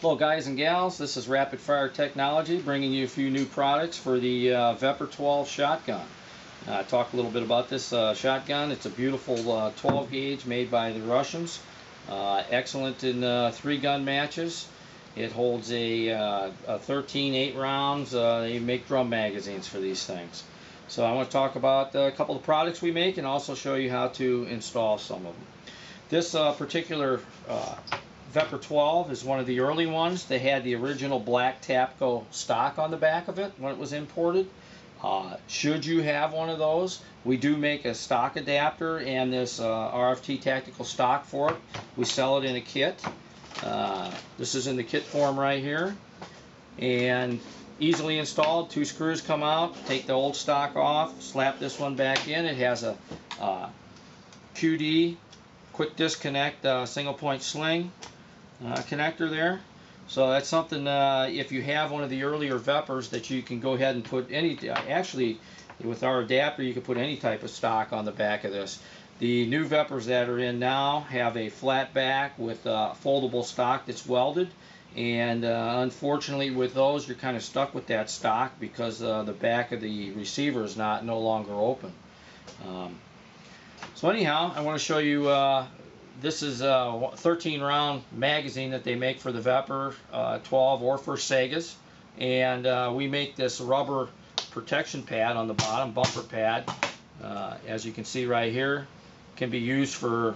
Hello guys and gals, this is Rapid Fire Technology bringing you a few new products for the Vepr 12 shotgun. Talk a little bit about this shotgun. It's a beautiful 12 gauge made by the Russians. Excellent in 3-gun matches. It holds a 13 8-rounds. They make drum magazines for these things. So I want to talk about a couple of products we make and also show you how to install some of them. This particular Vepr 12 is one of the early ones. They had the original black Tapco stock on the back of it when it was imported. Should you have one of those, we do make a stock adapter and this RFT tactical stock for it. We sell it in a kit. This is in the kit form right here, and easily installed. 2 screws come out, take the old stock off, slap this one back in. It has a QD, quick disconnect, single point sling connector there. So that's something, if you have one of the earlier Veprs, that you can go ahead and put any, actually with our adapter you can put any type of stock on the back of this. The new Veprs that are in now have a flat back with foldable stock that's welded, and unfortunately with those you're kind of stuck with that stock because the back of the receiver is no longer open. So anyhow, I want to show you, this is a 13-round magazine that they make for the Vepr 12 or for Segas, and we make this rubber protection pad on the bottom, bumper pad, as you can see right here. Can be used for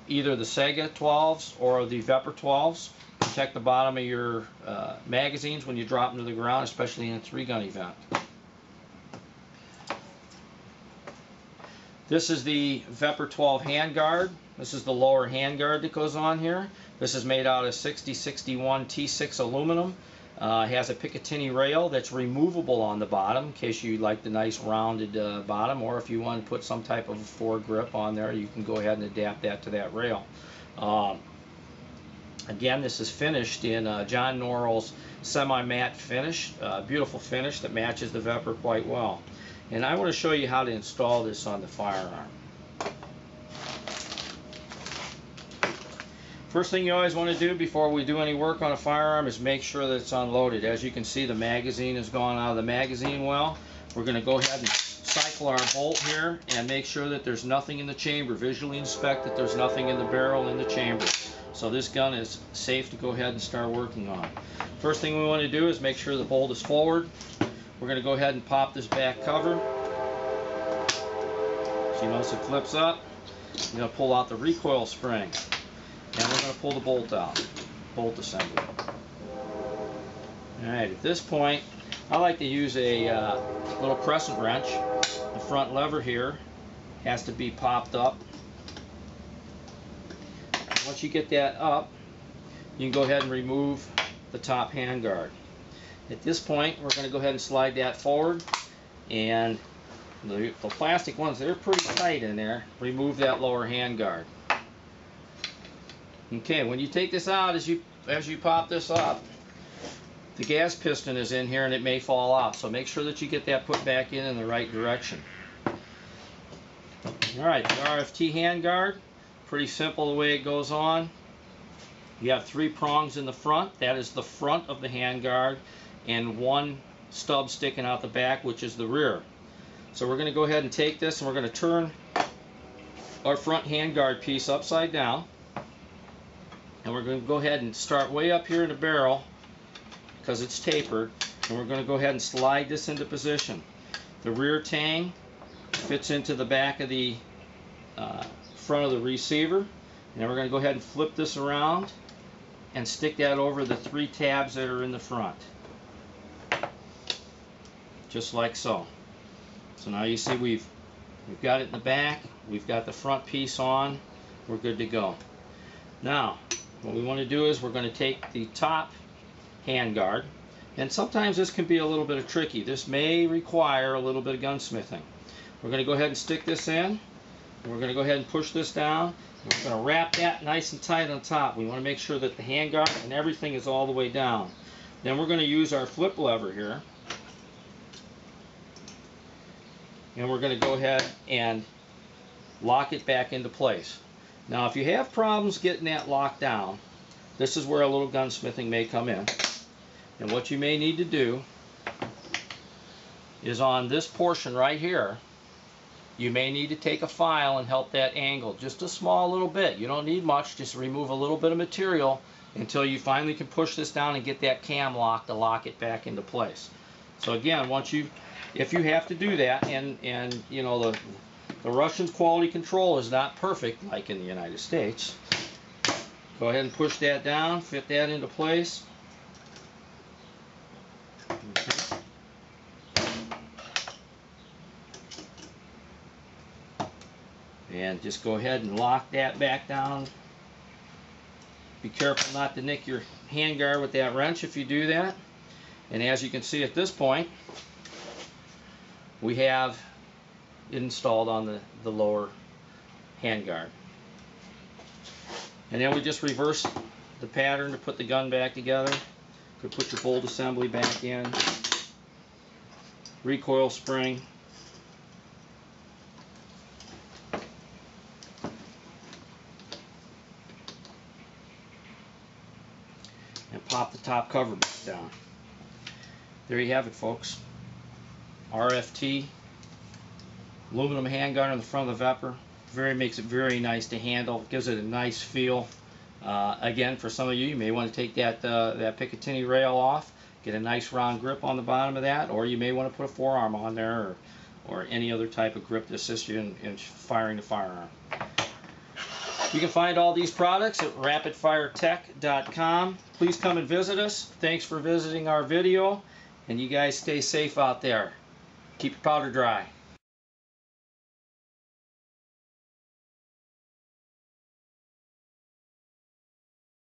either the Sega 12s or the Vepr 12s. Protect the bottom of your magazines when you drop them to the ground, especially in a 3-gun event. This is the Vepr 12 handguard. This is the lower handguard that goes on here. This is made out of 6061 T6 aluminum. It has a Picatinny rail that's removable on the bottom in case you like the nice rounded bottom, or if you want to put some type of foregrip on there, you can go ahead and adapt that to that rail. Again, this is finished in John Norrell's semi-matte finish, beautiful finish that matches the Vepr quite well. And I want to show you how to install this on the firearm. First thing you always want to do before we do any work on a firearm is make sure that it's unloaded. As you can see, the magazine has gone out of the magazine well. We're going to go ahead and cycle our bolt here and make sure that there's nothing in the chamber. Visually inspect that there's nothing in the barrel in the chamber. So this gun is safe to go ahead and start working on. First thing we want to do is make sure the bolt is forward. We're going to go ahead and pop this back cover. So you notice it clips up. You're going to pull out the recoil spring. And we're going to pull the bolt out, bolt assembly. Alright, at this point, I like to use a little crescent wrench. The front lever here has to be popped up. Once you get that up, you can go ahead and remove the top handguard. At this point, we're going to go ahead and slide that forward, and the plastic ones, they're pretty tight in there. Remove that lower handguard. Okay, when you take this out, as you pop this up, the gas piston is in here and it may fall off, so make sure that you get that put back in the right direction. Alright, the RFT handguard, pretty simple the way it goes on. You have 3 prongs in the front, that is the front of the handguard, and 1 stub sticking out the back, which is the rear. So we're going to go ahead and take this and we're going to turn our front handguard piece upside down. And we're going to go ahead and start way up here in the barrel because it's tapered, and we're going to go ahead and slide this into position. The rear tang fits into the back of the front of the receiver, and then we're going to go ahead and flip this around and stick that over the 3 tabs that are in the front, just like so. So now you see we've got it in the back, we've got the front piece on, we're good to go. Now what we want to do is we're going to take the top handguard, and sometimes this can be a little bit tricky. This may require a little bit of gunsmithing. We're going to go ahead and stick this in, and we're going to go ahead and push this down. We're going to wrap that nice and tight on top. We want to make sure that the handguard and everything is all the way down. Then we're going to use our flip lever here, and we're going to go ahead and lock it back into place. Now if you have problems getting that locked down, this is where a little gunsmithing may come in. And what you may need to do is on this portion right here, you may need to take a file and help that angle just a small little bit. You don't need much, just remove a little bit of material until you finally can push this down and get that cam lock to lock it back into place. So again, if you have to do that, and you know the Russian quality control is not perfect like in the United States, go ahead and push that down, fit that into place. Okay. And just go ahead and lock that back down. Be careful not to nick your handguard with that wrench if you do that. And as you can see at this point, we have it installed on the lower handguard. And then we just reverse the pattern to put the gun back together. Could put your bolt assembly back in. Recoil spring. And pop the top cover back down. There you have it, folks. RFT aluminum handguard on the front of the Vepr. Makes it very nice to handle. Gives it a nice feel. Again, for some of you, you may want to take that Picatinny rail off. Get a nice round grip on the bottom of that, or you may want to put a forearm on there, or any other type of grip to assist you in firing the firearm. You can find all these products at RapidFiretek.com. Please come and visit us. Thanks for visiting our video, and you guys stay safe out there. Keep your powder dry.